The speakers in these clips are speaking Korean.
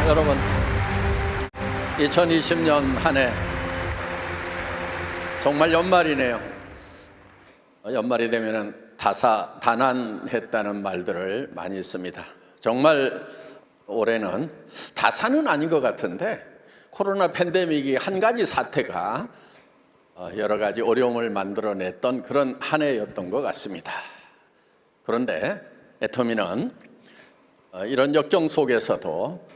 여러분, 2020년 한 해 정말 연말이네요. 연말이 되면은 다사다난했다는 말들을 많이 씁니다. 정말 올해는 다사는 아닌 것 같은데 코로나 팬데믹이 한 가지 사태가 여러 가지 어려움을 만들어냈던 그런 한 해였던 것 같습니다. 그런데 애터미는 이런 역경 속에서도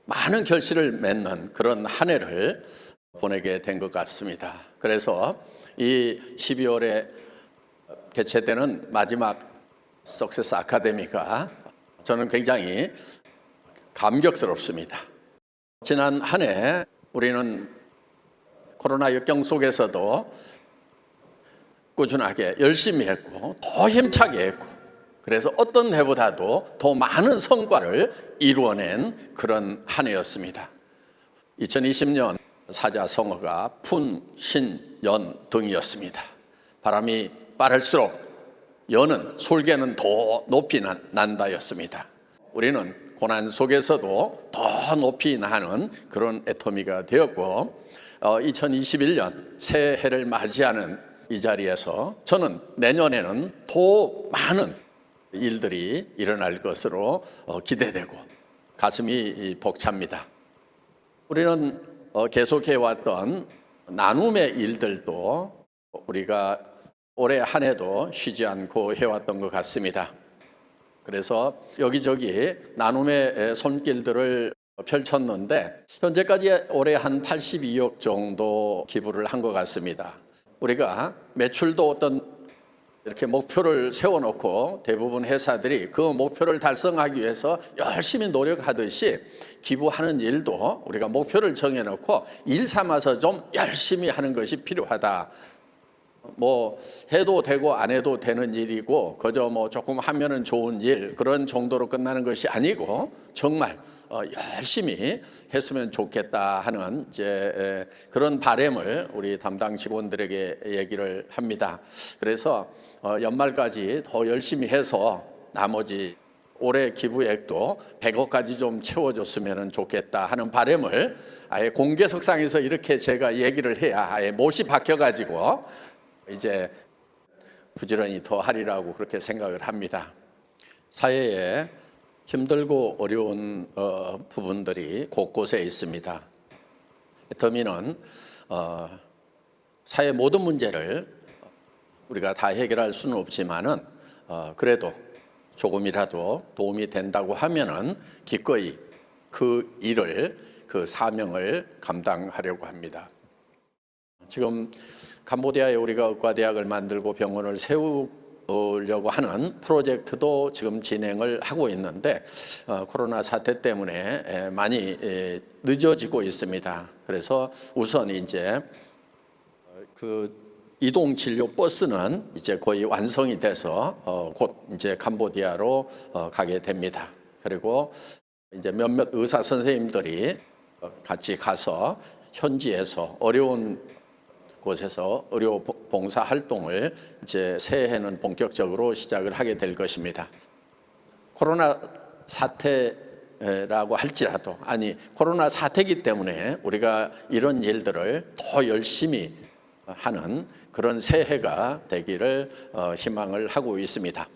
많은 결실을 맺는 그런 한 해를 보내게 된 것 같습니다. 그래서 이 12월에 개최되는 마지막 석세스 아카데미가 저는 굉장히 감격스럽습니다. 지난 한 해 우리는 코로나 역경 속에서도 꾸준하게 열심히 했고 더 힘차게 했고, 그래서 어떤 해보다도 더 많은 성과를 이루어낸 그런 한 해였습니다. 2020년 사자성어가 푼, 신, 연 등이었습니다. 바람이 빠를수록 연은 솔개는 더 높이 난다였습니다. 우리는 고난 속에서도 더 높이 나는 그런 애터미가 되었고, 2021년 새해를 맞이하는 이 자리에서 저는 내년에는 더 많은 일들이 일어날 것으로 기대되고 가슴이 벅찹니다. 우리는 계속해왔던 나눔의 일들도 우리가 올해 한 해도 쉬지 않고 해왔던 것 같습니다. 그래서 여기저기 나눔의 손길들을 펼쳤는데 현재까지 올해 한 82억 정도 기부를 한 것 같습니다. 우리가 매출도 어떤 이렇게 목표를 세워놓고 대부분 회사들이 그 목표를 달성하기 위해서 열심히 노력하듯이 기부하는 일도 우리가 목표를 정해놓고 일 삼아서 좀 열심히 하는 것이 필요하다. 뭐 해도 되고 안 해도 되는 일이고 그저 뭐 조금 하면은 좋은 일, 그런 정도로 끝나는 것이 아니고 정말 열심히 했으면 좋겠다 하는 이제 그런 바람을 우리 담당 직원들에게 얘기를 합니다. 그래서 연말까지 더 열심히 해서 나머지 올해 기부액도 100억까지 좀 채워줬으면 좋겠다 하는 바람을 아예 공개석상에서 이렇게 제가 얘기를 해야 아예 못이 박혀가지고 이제 부지런히 더 하리라고 그렇게 생각을 합니다. 사회에 힘들고 어려운 부분들이 곳곳에 있습니다. 애터미는 사회 모든 문제를 우리가 다 해결할 수는 없지만은 그래도 조금이라도 도움이 된다고 하면은 기꺼이 그 일을, 그 사명을 감당하려고 합니다. 지금 캄보디아에 우리가 의과대학을 만들고 병원을 세우려고 하는 프로젝트도 지금 진행을 하고 있는데 코로나 사태 때문에 많이 늦어지고 있습니다. 그래서 우선 이제 그 이동 진료 버스는 이제 거의 완성이 돼서 곧 이제 캄보디아로 가게 됩니다. 그리고 이제 몇몇 의사 선생님들이 같이 가서 현지에서 어려운 곳에서 의료 봉사 활동을 이제 새해에는 본격적으로 시작을 하게 될 것입니다. 코로나 사태라고 할지라도, 아니 코로나 사태이기 때문에 우리가 이런 일들을 더 열심히 하는 그런 새해가 되기를 희망을 하고 있습니다.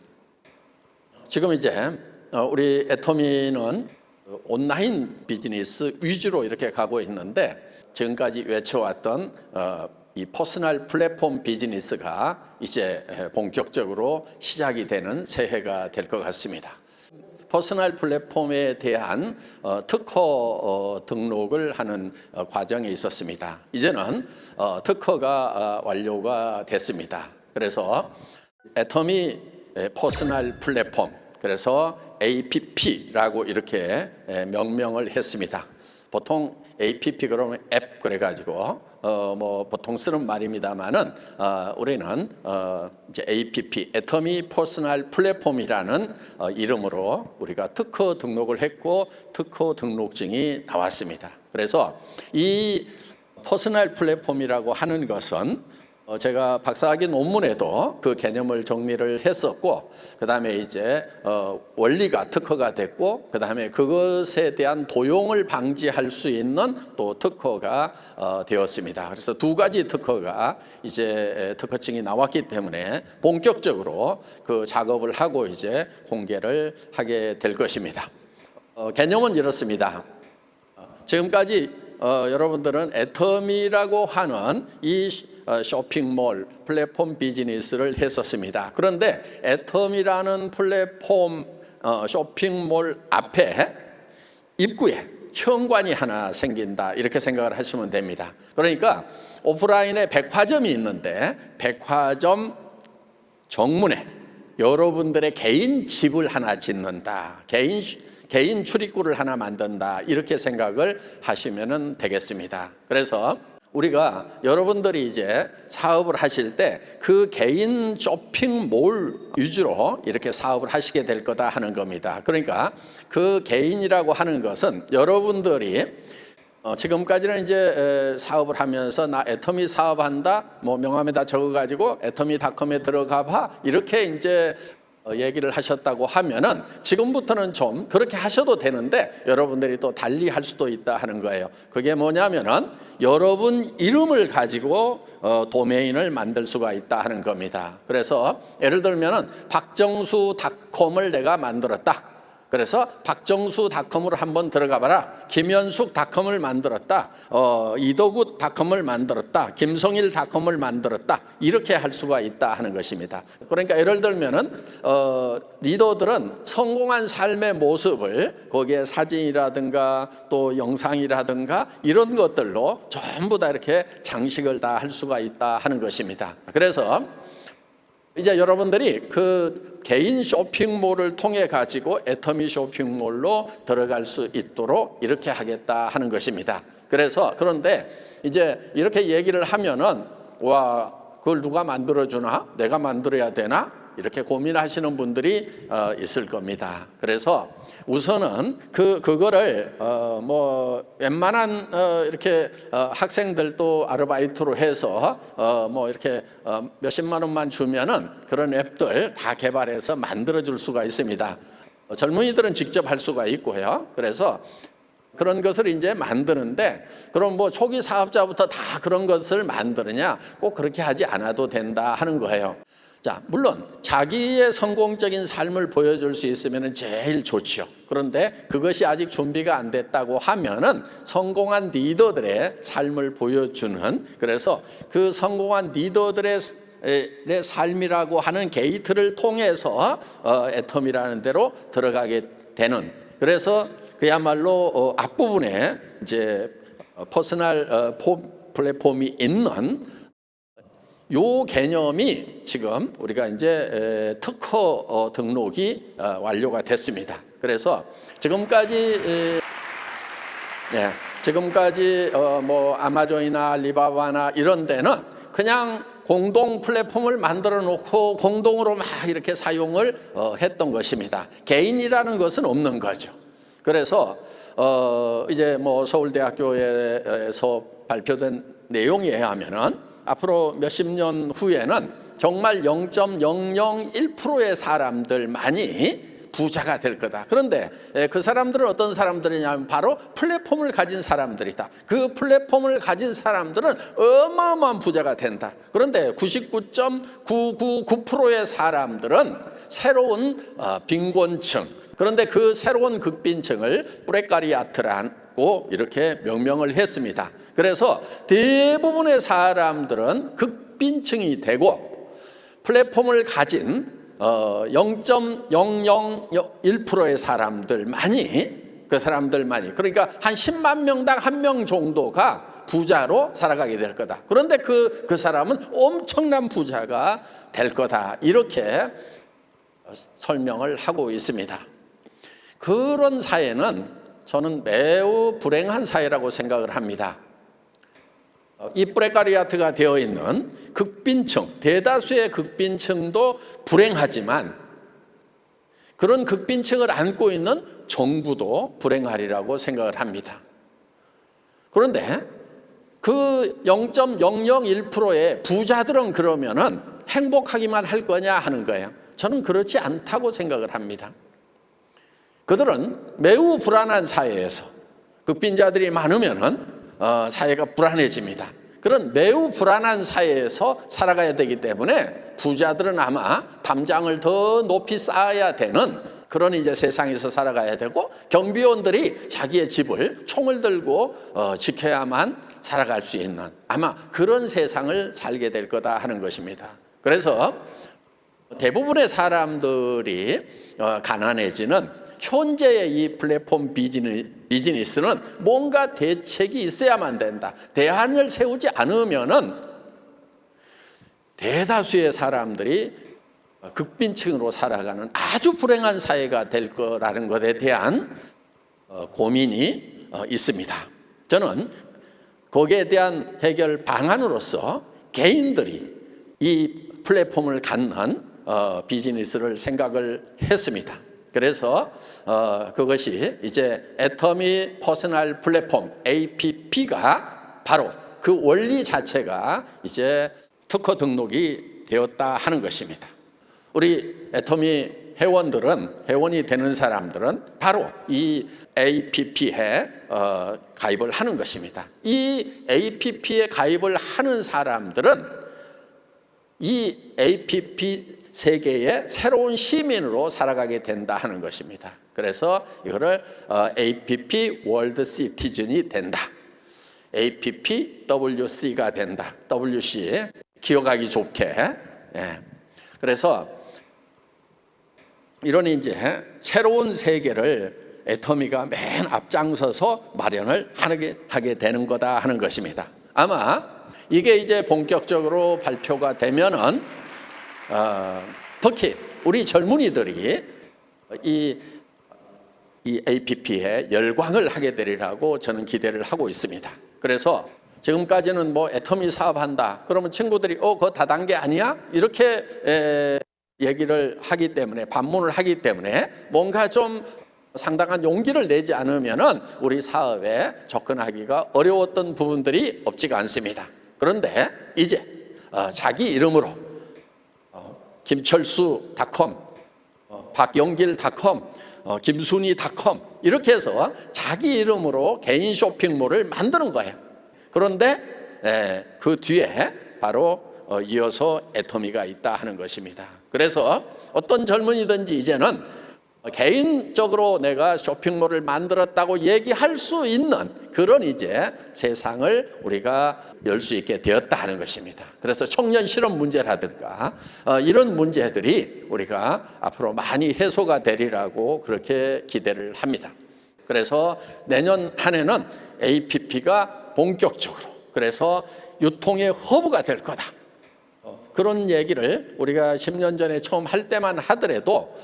지금 이제 우리 애터미는 온라인 비즈니스 위주로 이렇게 가고 있는데 지금까지 외쳐왔던 이 퍼스널 플랫폼 비즈니스가 이제 본격적으로 시작이 되는 새해가 될 것 같습니다. 퍼스널 플랫폼에 대한 특허 등록을 하는 과정이 있었습니다. 이제는 특허가 완료가 됐습니다. 그래서 애터미 퍼스널 플랫폼, 그래서 APP라고 이렇게 명명을 했습니다. 보통 APP 그러면 앱 그래가지고 뭐 보통 쓰는 말입니다만은 우리는 이제 APP 애터미 퍼스널 플랫폼이라는 이름으로 우리가 특허 등록을 했고 특허 등록증이 나왔습니다. 그래서 이 퍼스널 플랫폼이라고 하는 것은 제가 박사학위 논문에도 그 개념을 정리를 했었고, 그 다음에 이제 원리가 특허가 됐고, 그 다음에 그것에 대한 도용을 방지할 수 있는 또 특허가 되었습니다. 그래서 두 가지 특허가 이제 특허증이 나왔기 때문에 본격적으로 그 작업을 하고 이제 공개를 하게 될 것입니다. 개념은 이렇습니다. 지금까지 여러분들은 애터미라고 하는 이 쇼핑몰 플랫폼 비즈니스를 했었습니다. 그런데 애터미라는 플랫폼 쇼핑몰 앞에 입구에 현관이 하나 생긴다, 이렇게 생각을 하시면 됩니다. 그러니까 오프라인에 백화점이 있는데 백화점 정문에 여러분들의 개인 집을 하나 짓는다, 개인 출입구를 하나 만든다, 이렇게 생각을 하시면 되겠습니다. 그래서 우리가 여러분들이 이제 사업을 하실 때 그 개인 쇼핑몰 위주로 이렇게 사업을 하시게 될 거다 하는 겁니다. 그러니까 그 개인이라고 하는 것은 여러분들이 지금까지는 이제 사업을 하면서 나 애터미 사업한다, 뭐 명함에다 적어가지고 애터미닷컴에 들어가 봐, 이렇게 이제 얘기를 하셨다고 하면은 지금부터는 좀 그렇게 하셔도 되는데 여러분들이 또 달리 할 수도 있다 하는 거예요. 그게 뭐냐면은 여러분 이름을 가지고 도메인을 만들 수가 있다 하는 겁니다. 그래서 예를 들면은 박정수닷컴을 내가 만들었다. 그래서 박정수닷컴으로 한번 들어가 봐라. 김현숙닷컴을 만들었다. 이도구닷컴을 만들었다. 김성일닷컴을 만들었다. 이렇게 할 수가 있다 하는 것입니다. 그러니까 예를 들면은 리더들은 성공한 삶의 모습을 거기에 사진이라든가 또 영상이라든가 이런 것들로 전부 다 이렇게 장식을 다 할 수가 있다 하는 것입니다. 그래서 이제 여러분들이 그 개인 쇼핑몰을 통해 가지고 애터미 쇼핑몰로 들어갈 수 있도록 이렇게 하겠다 하는 것입니다. 그래서 그런데 이제 이렇게 얘기를 하면은 와, 그걸 누가 만들어주나? 내가 만들어야 되나? 이렇게 고민하시는 분들이 있을 겁니다. 그래서 우선은 그거를 뭐 웬만한 이렇게 학생들도 아르바이트로 해서 뭐 이렇게 몇십만 원만 주면은 그런 앱들 다 개발해서 만들어 줄 수가 있습니다. 젊은이들은 직접 할 수가 있고요. 그래서 그런 것을 이제 만드는데, 그럼 뭐 초기 사업자부터 다 그런 것을 만드느냐? 꼭 그렇게 하지 않아도 된다 하는 거예요. 자, 물론 자기의 성공적인 삶을 보여줄 수 있으면 제일 좋죠. 그런데 그것이 아직 준비가 안 됐다고 하면은 성공한 리더들의 삶을 보여주는, 그래서 그 성공한 리더들의 삶이라고 하는 게이트를 통해서 애터미라는 데로 들어가게 되는, 그래서 그야말로 앞부분에 이제 퍼스널 플랫폼이 있는 요 개념이 지금 우리가 이제 특허 등록이 완료가 됐습니다. 그래서 지금까지 뭐 아마존이나 알리바바나 이런 데는 그냥 공동 플랫폼을 만들어 놓고 공동으로 막 이렇게 사용을 했던 것입니다. 개인이라는 것은 없는 거죠. 그래서 이제 뭐 서울대학교에서 발표된 내용에 의하면은 앞으로 몇십 년 후에는 정말 0.001%의 사람들만이 부자가 될 거다. 그런데 그 사람들은 어떤 사람들이냐면 바로 플랫폼을 가진 사람들이다. 그 플랫폼을 가진 사람들은 어마어마한 부자가 된다. 그런데 99.999%의 사람들은 새로운 빈곤층, 그런데 그 새로운 극빈층을 프레카리아트라고 이렇게 명명을 했습니다. 그래서 대부분의 사람들은 극빈층이 되고 플랫폼을 가진 0.001%의 사람들만이, 그 사람들만이, 그러니까 한 10만 명당 1명 정도가 부자로 살아가게 될 거다. 그런데 그 사람은 엄청난 부자가 될 거다. 이렇게 설명을 하고 있습니다. 그런 사회는 저는 매우 불행한 사회라고 생각을 합니다. 이 프레카리아트가 되어 있는 극빈층, 대다수의 극빈층도 불행하지만 그런 극빈층을 안고 있는 정부도 불행하리라고 생각을 합니다. 그런데 그 0.001%의 부자들은 그러면은 행복하기만 할 거냐 하는 거예요. 저는 그렇지 않다고 생각을 합니다. 그들은 매우 불안한 사회에서 극빈자들이 많으면은 사회가 불안해집니다. 그런 매우 불안한 사회에서 살아가야 되기 때문에 부자들은 아마 담장을 더 높이 쌓아야 되는 그런 이제 세상에서 살아가야 되고, 경비원들이 자기의 집을 총을 들고 지켜야만 살아갈 수 있는 아마 그런 세상을 살게 될 거다 하는 것입니다. 그래서 대부분의 사람들이 가난해지는 현재의 이 플랫폼 비즈니스는 뭔가 대책이 있어야만 된다. 대안을 세우지 않으면은 대다수의 사람들이 극빈층으로 살아가는 아주 불행한 사회가 될 거라는 것에 대한 고민이 있습니다. 저는 거기에 대한 해결 방안으로서 개인들이 이 플랫폼을 갖는 비즈니스를 생각을 했습니다. 그래서 그것이 이제 애터미 퍼스널 플랫폼 APP가 바로 그 원리 자체가 이제 특허 등록이 되었다 하는 것입니다. 우리 애터미 회원이 되는 사람들은 바로 이 APP에 가입을 하는 것입니다. 이 APP에 가입을 하는 사람들은 이 APP 세계의 새로운 시민으로 살아가게 된다 하는 것입니다. 그래서 이거를 APP 월드 시티즌이 된다. APPWC가 된다. WC 기억하기 좋게. 그래서 이런 이제 새로운 세계를 애터미가 맨 앞장서서 마련을 하게 되는 거다 하는 것입니다. 아마 이게 이제 본격적으로 발표가 되면은 특히 우리 젊은이들이 이 APP에 열광을 하게 되리라고 저는 기대를 하고 있습니다. 그래서 지금까지는 뭐 애터미 사업한다 그러면 친구들이 그거 다단계 아니야? 이렇게 얘기를 하기 때문에, 반문을 하기 때문에 뭔가 좀 상당한 용기를 내지 않으면은 우리 사업에 접근하기가 어려웠던 부분들이 없지가 않습니다. 그런데 이제 자기 이름으로 김철수닷컴, 박영길닷컴, 김순희닷컴 이렇게 해서 자기 이름으로 개인 쇼핑몰을 만드는 거예요. 그런데 그 뒤에 바로 이어서 애터미가 있다 하는 것입니다. 그래서 어떤 젊은이든지 이제는 개인적으로 내가 쇼핑몰을 만들었다고 얘기할 수 있는 그런 이제 세상을 우리가 열 수 있게 되었다 하는 것입니다. 그래서 청년 실업 문제라든가 이런 문제들이 우리가 앞으로 많이 해소가 되리라고 그렇게 기대를 합니다. 그래서 내년 한 해는 APP가 본격적으로 그래서 유통의 허브가 될 거다. 그런 얘기를 우리가 10년 전에 처음 할 때만 하더라도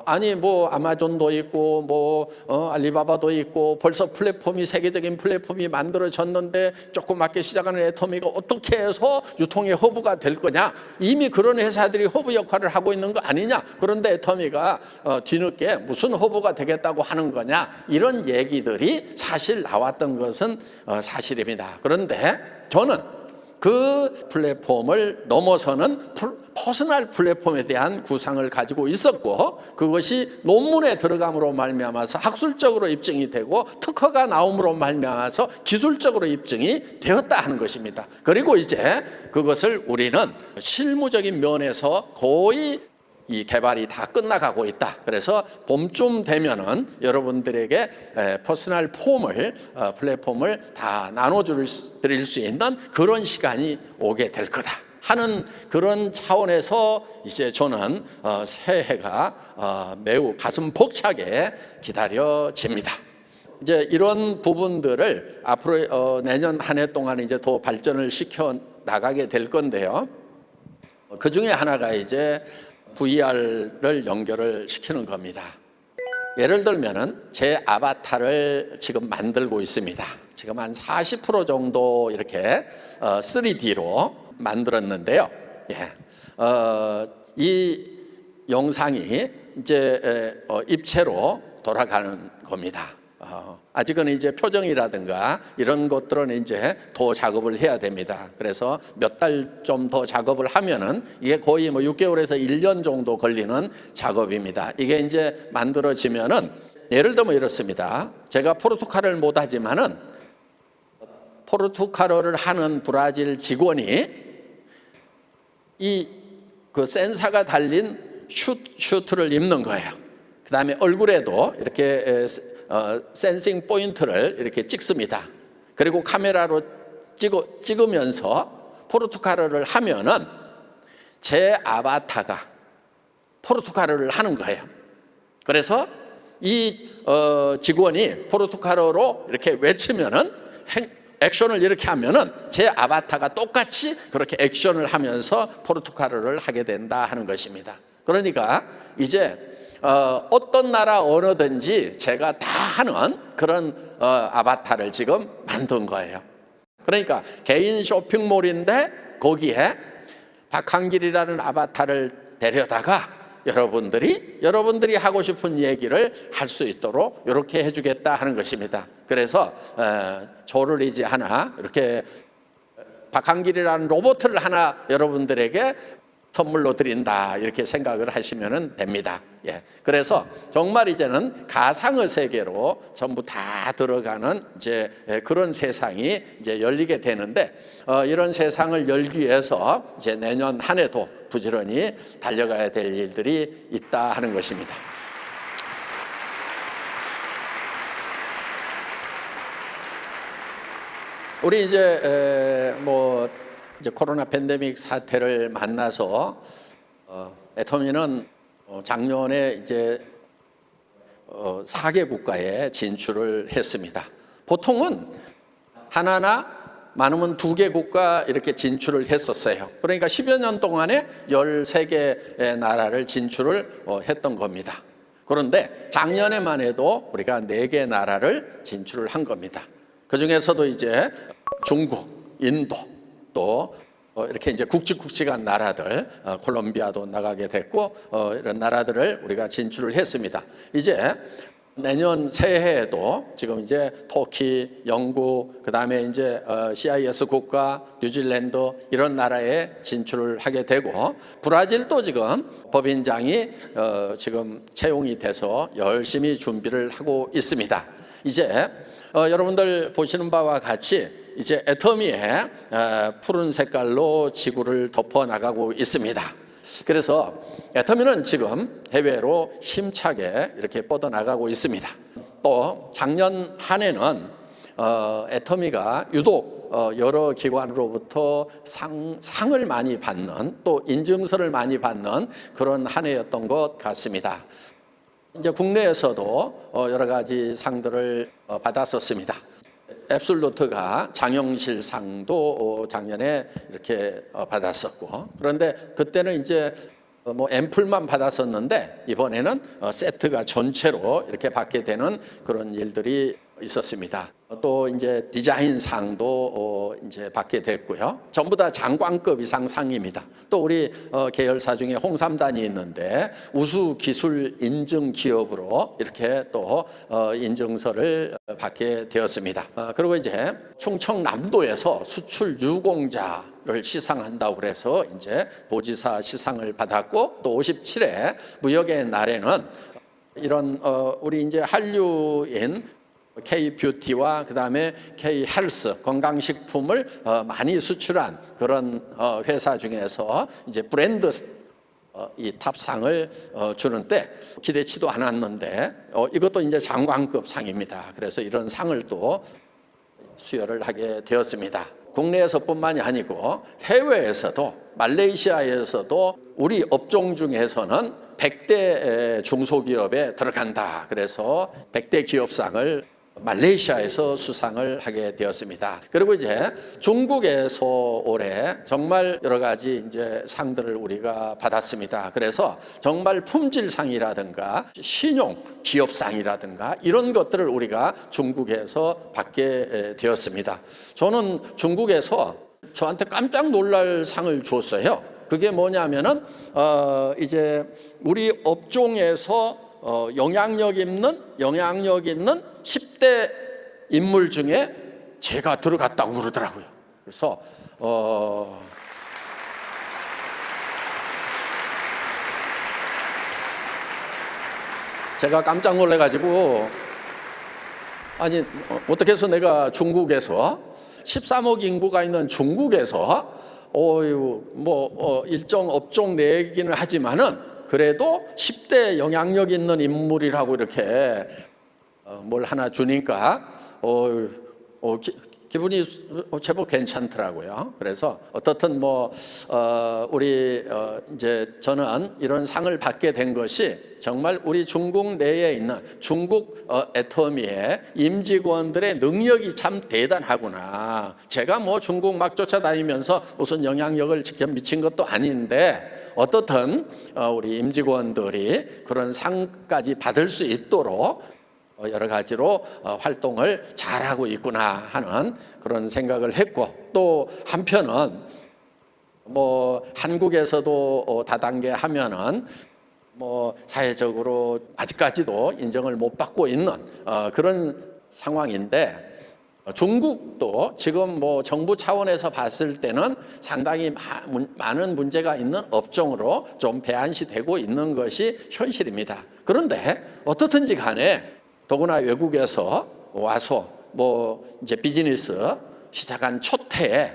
아니 뭐 아마존도 있고 뭐 알리바바도 있고 벌써 플랫폼이 세계적인 플랫폼이 만들어졌는데 조그맣게 시작하는 애터미가 어떻게 해서 유통의 허브가 될 거냐, 이미 그런 회사들이 허브 역할을 하고 있는 거 아니냐, 그런데 애터미가 뒤늦게 무슨 허브가 되겠다고 하는 거냐, 이런 얘기들이 사실 나왔던 것은 사실입니다. 그런데 저는 그 플랫폼을 넘어서는 퍼스널 플랫폼에 대한 구상을 가지고 있었고, 그것이 논문에 들어감으로 말미암아서 학술적으로 입증이 되고 특허가 나옴으로 말미암아서 기술적으로 입증이 되었다 하는 것입니다. 그리고 이제 그것을 우리는 실무적인 면에서 거의 이 개발이 다 끝나가고 있다. 그래서 봄쯤 되면은 여러분들에게 퍼스널 플랫폼을 다 나눠드릴 수 있는 그런 시간이 오게 될 거다 하는 그런 차원에서 이제 저는 새해가 매우 가슴 벅차게 기다려집니다. 이제 이런 부분들을 앞으로 내년 한 해 동안 이제 더 발전을 시켜 나가게 될 건데요. 그 중에 하나가 이제 VR을 연결을 시키는 겁니다. 예를 들면은 제 아바타를 지금 만들고 있습니다. 지금 한 40% 정도 이렇게 3D로 만들었는데요. 이 영상이 이제 입체로 돌아가는 겁니다. 아직은 이제 표정이라든가 이런 것들은 이제 더 작업을 해야 됩니다. 그래서 몇 달 좀 더 작업을 하면은 이게 거의 뭐 6개월에서 1년 정도 걸리는 작업입니다. 이게 이제 만들어지면은 예를 들면 이렇습니다. 제가 포르투갈어를 못하지만은 포르투갈어를 하는 브라질 직원이 이 그 센서가 달린 슈트를 입는 거예요. 그 다음에 얼굴에도 이렇게 센싱 포인트를 이렇게 찍습니다. 그리고 카메라로 찍으면서 포르투갈어를 하면은 제 아바타가 포르투갈어를 하는 거예요. 그래서 이 직원이 포르투갈어로 이렇게 외치면은 액션을 이렇게 하면은 제 아바타가 똑같이 그렇게 액션을 하면서 포르투갈어를 하게 된다 하는 것입니다. 그러니까 이제 어떤 나라 언어든지 제가 다 하는 그런 아바타를 지금 만든 거예요. 그러니까 개인 쇼핑몰인데 거기에 박한길이라는 아바타를 데려다가 여러분들이 하고 싶은 얘기를 할 수 있도록 이렇게 해주겠다 하는 것입니다. 그래서 저를 이제 하나 이렇게 박한길이라는 로봇을 하나 여러분들에게 선물로 드린다 이렇게 생각을 하시면 됩니다. 예. 그래서 정말 이제는 가상의 세계로 전부 다 들어가는 이제 그런 세상이 이제 열리게 되는데 이런 세상을 열기 위해서 이제 내년 한 해도 부지런히 달려가야 될 일들이 있다 하는 것입니다. 우리 이제 이제 코로나 팬데믹 사태를 만나서 애터미는 작년에 이제 4개 국가에 진출을 했습니다. 보통은 하나나 많으면 2개 국가 이렇게 진출을 했었어요. 그러니까 10여 년 동안에 13개 나라를 진출을 했던 겁니다. 그런데 작년에만 해도 우리가 4개 나라를 진출을 한 겁니다. 그 중에서도 이제 중국, 인도, 또 이렇게 이제 굵직굵직한 나라들, 콜롬비아도 나가게 됐고 이런 나라들을 우리가 진출을 했습니다. 이제 내년 새해에도 지금 이제 터키, 영국, 그다음에 이제 CIS 국가, 뉴질랜드 이런 나라에 진출을 하게 되고 브라질도 지금 법인장이 지금 채용이 돼서 열심히 준비를 하고 있습니다. 이제 여러분들 보시는 바와 같이 이제 애터미의 푸른 색깔로 지구를 덮어 나가고 있습니다. 그래서 애터미는 지금 해외로 힘차게 이렇게 뻗어 나가고 있습니다. 또 작년 한 해는 애터미가 유독 여러 기관으로부터 상을 많이 받는 또 인증서를 많이 받는 그런 한 해였던 것 같습니다. 이제 국내에서도 여러 가지 상들을 받았었습니다. 앱솔루트가 장영실 상도 작년에 이렇게 받았었고, 그런데 그때는 이제 앰플만 받았었는데 이번에는 세트가 전체로 이렇게 받게 되는 그런 일들이 있었습니다. 또 이제 디자인 상도 이제 받게 됐고요. 전부 다 장관급 이상 상입니다. 또 우리 계열사 중에 홍삼단이 있는데 우수 기술 인증 기업으로 이렇게 또 인증서를 받게 되었습니다. 그리고 이제 충청남도에서 수출 유공자를 시상한다고 그래서 이제 도지사 시상을 받았고, 또 57회 무역의 날에는 이런 우리 이제 한류인 K-뷰티와 그다음에 K-헬스 건강식품을 많이 수출한 그런 회사 중에서 이제 브랜드 이 탑상을 주는데 기대치도 않았는데 이것도 이제 장관급 상입니다. 그래서 이런 상을 또 수여를 하게 되었습니다. 국내에서뿐만이 아니고 해외에서도, 말레이시아에서도 우리 업종 중에서는 100대 중소기업에 들어간다. 그래서 100대 기업상을 말레이시아에서 수상을 하게 되었습니다. 그리고 이제 중국에서 올해 정말 여러 가지 이제 상들을 우리가 받았습니다. 그래서 정말 품질상이라든가 신용 기업상이라든가 이런 것들을 우리가 중국에서 받게 되었습니다. 저는 중국에서 저한테 깜짝 놀랄 상을 줬어요. 그게 뭐냐면은 이제 우리 업종에서 영향력 있는 10대 인물 중에 제가 들어갔다고 그러더라고요. 그래서 제가 깜짝 놀래가지고, 아니 어떻게 해서 내가 중국에서 13억 인구가 있는 중국에서 일정 업종 내기는 하지만은 그래도 10대 영향력 있는 인물이라고 이렇게 뭘 하나 주니까 기분이 제법 괜찮더라고요. 그래서 어떻든 이제 저는 이런 상을 받게 된 것이 정말 우리 중국 내에 있는 중국 애터미의 임직원들의 능력이 참 대단하구나. 제가 중국 막 쫓아다니면서 무슨 영향력을 직접 미친 것도 아닌데 어떻든 우리 임직원들이 그런 상까지 받을 수 있도록 여러 가지로 활동을 잘하고 있구나 하는 그런 생각을 했고, 또 한편은 한국에서도 다단계 하면은 사회적으로 아직까지도 인정을 못 받고 있는 그런 상황인데, 중국도 지금 정부 차원에서 봤을 때는 상당히 많은 문제가 있는 업종으로 좀 배안시 되고 있는 것이 현실입니다. 그런데 어떻든지 간에 더구나 외국에서 와서 이제 비즈니스 시작한 초태에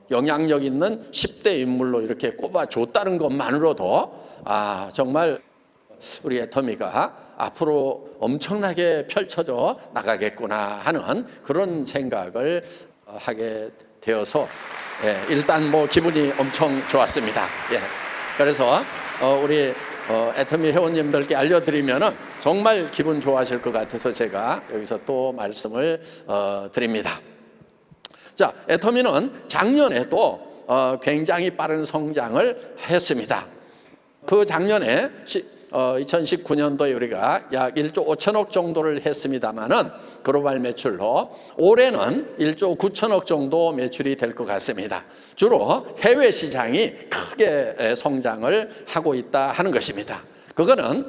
영향력 있는 10대 인물로 이렇게 꼽아줬다는 것만으로도 정말 우리 애터미가 앞으로 엄청나게 펼쳐져 나가겠구나 하는 그런 생각을 하게 되어서 일단 기분이 엄청 좋았습니다. 그래서 우리 애터미 회원님들께 알려드리면은 정말 기분 좋아하실 것 같아서 제가 여기서 또 말씀을 드립니다. 자, 애터미는 작년에도 굉장히 빠른 성장을 했습니다. 그 작년에 2019년도에 우리가 약 1조 5천억 정도를 했습니다만은 글로벌 매출로 올해는 1조 9천억 정도 매출이 될 것 같습니다. 주로 해외 시장이 크게 성장을 하고 있다 하는 것입니다. 그거는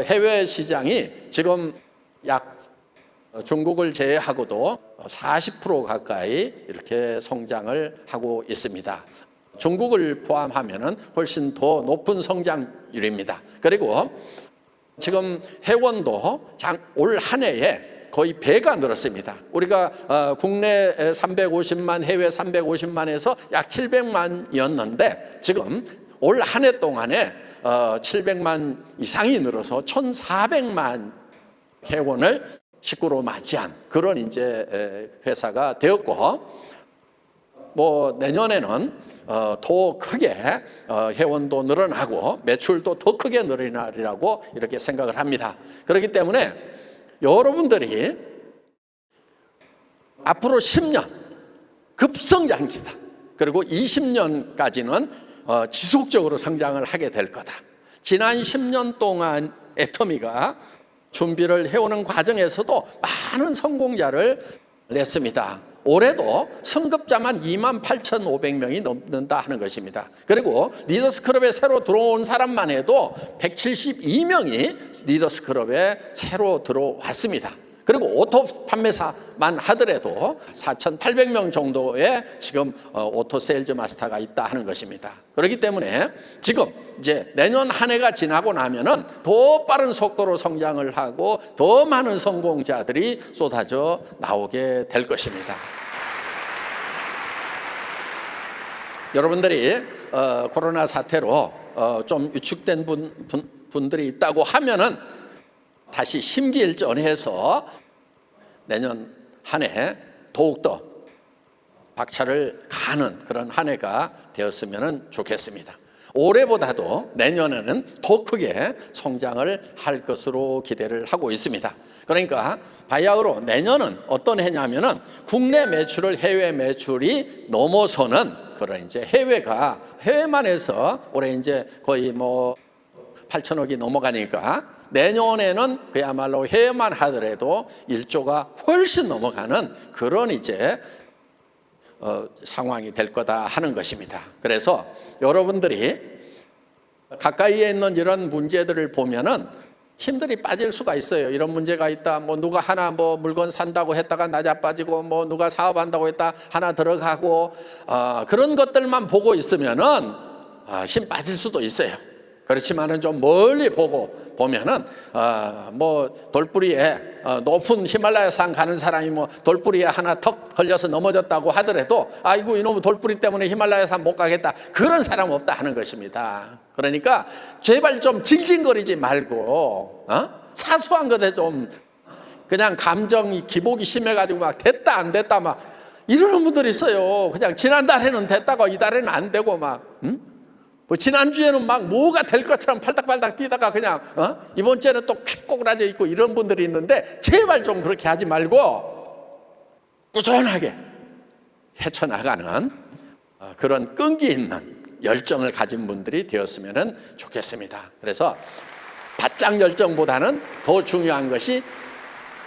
해외 시장이 지금 약 중국을 제외하고도 40% 가까이 이렇게 성장을 하고 있습니다. 중국을 포함하면 훨씬 더 높은 성장률입니다. 그리고 지금 회원도 올 한 해에 거의 배가 늘었습니다. 우리가 국내 350만, 해외 350만에서 약 700만이었는데 지금 올 한 해 동안에 700만 이상이 늘어서 1,400만 회원을 식구로 맞이한 그런 이제 회사가 되었고, 내년에는 더 크게 회원도 늘어나고 매출도 더 크게 늘어나리라고 이렇게 생각을 합니다. 그렇기 때문에 여러분들이 앞으로 10년 급성장기다. 그리고 20년까지는 지속적으로 성장을 하게 될 거다. 지난 10년 동안 애터미가 준비를 해오는 과정에서도 많은 성공자를 냈습니다. 올해도 성급자만 28,500명이 넘는다 하는 것입니다. 그리고 리더스클럽에 새로 들어온 사람만 해도 172명이 리더스클럽에 새로 들어왔습니다. 그리고 오토 판매사만 하더라도 4,800명 정도의 지금 오토 세일즈 마스터가 있다 하는 것입니다. 그렇기 때문에 지금 이제 내년 한 해가 지나고 나면은 더 빠른 속도로 성장을 하고 더 많은 성공자들이 쏟아져 나오게 될 것입니다. 여러분들이 코로나 사태로 좀 위축된 분들이 있다고 하면은 다시 심기일전해서 내년 한 해 더욱더 박차를 가는 그런 한 해가 되었으면 좋겠습니다. 올해보다도 내년에는 더 크게 성장을 할 것으로 기대를 하고 있습니다. 그러니까 바야흐로 내년은 어떤 해냐면은 국내 매출을 해외 매출이 넘어서는 그런 이제 해외만 해서 올해 이제 거의 8천억이 넘어가니까 내년에는 그야말로 해외만 하더라도 1조가 훨씬 넘어가는 그런 이제 상황이 될 거다 하는 것입니다. 그래서 여러분들이 가까이에 있는 이런 문제들을 보면은 힘들이 빠질 수가 있어요. 이런 문제가 있다. 뭐 누가 하나 뭐 물건 산다고 했다가 낮아빠지고, 뭐 누가 사업한다고 했다 하나 들어가고, 그런 것들만 보고 있으면은 힘 빠질 수도 있어요. 그렇지만은 좀 멀리 보면은 뭐 돌뿌리에 높은 히말라야 산 가는 사람이 뭐 돌뿌리에 하나 턱 걸려서 넘어졌다고 하더라도 아이고 이놈의 돌뿌리 때문에 히말라야 산 못 가겠다, 그런 사람 없다 하는 것입니다. 그러니까 제발 좀 징징거리지 말고 사소한 것에 좀 그냥 감정이 기복이 심해가지고 막 됐다 안 됐다 막 이러는 분들이 있어요. 그냥 지난달에는 됐다고 이달에는 안 되고 막 뭐 지난주에는 막 뭐가 될 것처럼 팔딱팔딱 뛰다가 그냥 이번 주에는 또 콱 꼬그라져 있고 이런 분들이 있는데, 제발 좀 그렇게 하지 말고 꾸준하게 헤쳐나가는 그런 끈기 있는 열정을 가진 분들이 되었으면 좋겠습니다. 그래서 바짝 열정보다는 더 중요한 것이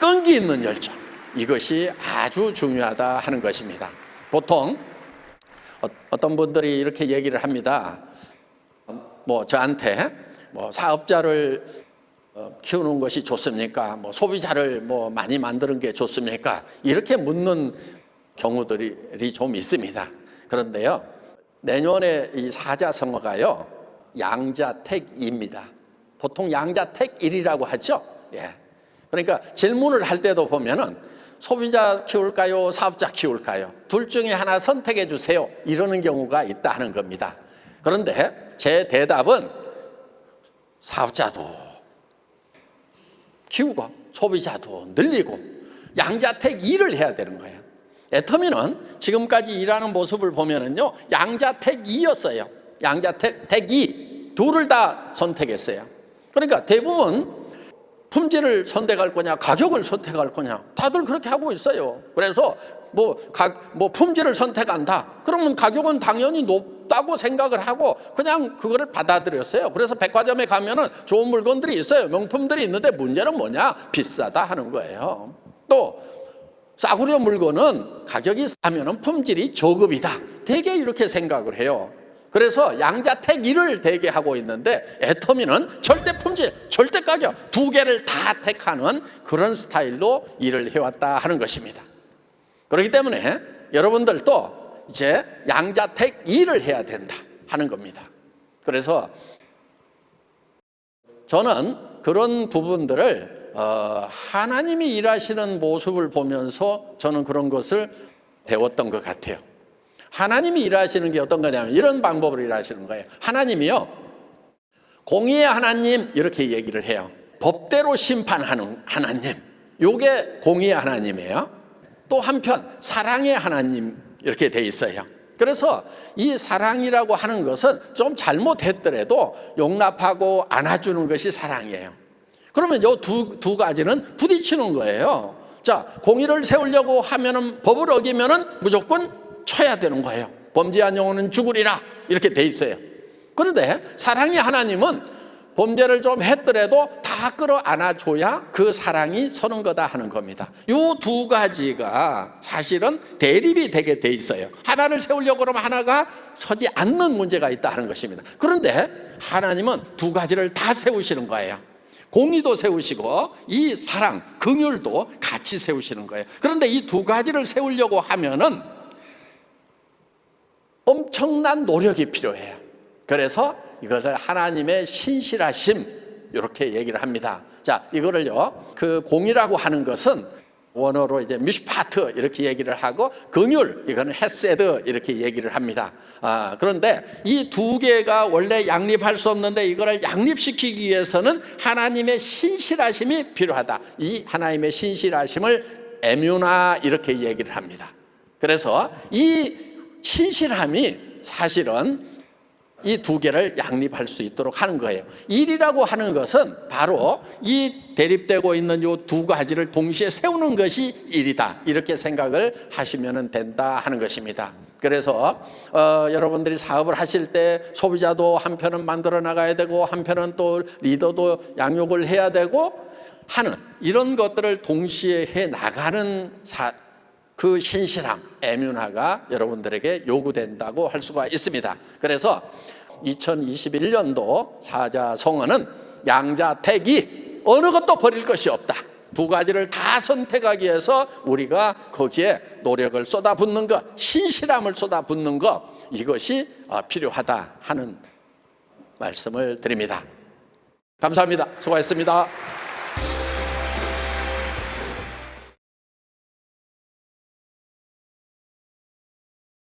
끈기 있는 열정, 이것이 아주 중요하다 하는 것입니다. 보통 어떤 분들이 이렇게 얘기를 합니다. 뭐 저한테 뭐 사업자를 키우는 것이 좋습니까? 뭐 소비자를 뭐 많이 만드는 게 좋습니까? 이렇게 묻는 경우들이 좀 있습니다. 그런데요, 내년에 이 사자성어가요 양자택이입니다. 보통 양자택일이라고 하죠. 예. 그러니까 질문을 할 때도 보면은 소비자 키울까요? 사업자 키울까요? 둘 중에 하나 선택해 주세요, 이러는 경우가 있다 하는 겁니다. 그런데 제 대답은 사업자도 키우고 소비자도 늘리고 양자택일을 해야 되는 거예요. 애터미는 지금까지 일하는 모습을 보면은요 양자택이였어요. 양자택이 둘을 다 선택했어요. 그러니까 대부분 품질을 선택할 거냐 가격을 선택할 거냐 다들 그렇게 하고 있어요. 그래서 뭐 품질을 선택한다 그러면 가격은 당연히 높다고 생각을 하고 그냥 그거를 받아들였어요. 그래서 백화점에 가면은 좋은 물건들이 있어요. 명품들이 있는데 문제는 뭐냐? 비싸다 하는 거예요. 또 싸구려 물건은 가격이 싸면은 품질이 저급이다, 되게 이렇게 생각을 해요. 그래서 양자택일을 되게 하고 있는데 애터미는 절대 품질, 절대 가격 두 개를 다 택하는 그런 스타일로 일을 해왔다 하는 것입니다. 그렇기 때문에 여러분들도 이제 양자택일을 해야 된다 하는 겁니다. 그래서 저는 그런 부분들을 하나님이 일하시는 모습을 보면서 저는 그런 것을 배웠던 것 같아요. 하나님이 일하시는 게 어떤 거냐면 이런 방법으로 일하시는 거예요. 하나님이요 공의의 하나님 이렇게 얘기를 해요. 법대로 심판하는 하나님, 이게 공의의 하나님이에요. 또 한편 사랑의 하나님 이렇게 돼 있어요. 그래서 이 사랑이라고 하는 것은 좀 잘못했더라도 용납하고 안아주는 것이 사랑이에요. 그러면 이 두 가지는 부딪히는 거예요. 자, 공의를 세우려고 하면은 법을 어기면은 무조건 쳐야 되는 거예요. 범죄한 영혼은 죽으리라 이렇게 돼 있어요. 그런데 사랑의 하나님은 범죄를 좀 했더라도 다 끌어안아줘야 그 사랑이 서는 거다 하는 겁니다. 이 두 가지가 사실은 대립이 되게 돼 있어요. 하나를 세우려고 그러면 하나가 서지 않는 문제가 있다 하는 것입니다. 그런데 하나님은 두 가지를 다 세우시는 거예요. 공의도 세우시고 이 사랑, 긍휼도 같이 세우시는 거예요. 그런데 이 두 가지를 세우려고 하면은 엄청난 노력이 필요해요. 그래서 이것을 하나님의 신실하심 이렇게 얘기를 합니다. 자, 이거를요 그 공의라고 하는 것은 원어로 이제 미슈파트 이렇게 얘기를 하고 긍휼 이거는 헤세드 이렇게 얘기를 합니다. 그런데 이 두 개가 원래 양립할 수 없는데 이거를 양립시키기 위해서는 하나님의 신실하심이 필요하다. 이 하나님의 신실하심을 에뮤나 이렇게 얘기를 합니다. 그래서 이 신실함이 사실은 이 두 개를 양립할 수 있도록 하는 거예요. 일이라고 하는 것은 바로 이 대립되고 있는 이 두 가지를 동시에 세우는 것이 일이다 이렇게 생각을 하시면 된다 하는 것입니다. 그래서 여러분들이 사업을 하실 때 소비자도 한편은 만들어 나가야 되고 한편은 또 리더도 양육을 해야 되고 하는 이런 것들을 동시에 해 나가는 그 신실함, 에뮤나가 여러분들에게 요구된다고 할 수가 있습니다. 그래서 2021년도 사자성어는 양자택이 어느 것도 버릴 것이 없다. 두 가지를 다 선택하기 위해서 우리가 거기에 노력을 쏟아붓는 것, 신실함을 쏟아붓는 것, 이것이 필요하다 하는 말씀을 드립니다. 감사합니다. 수고하셨습니다.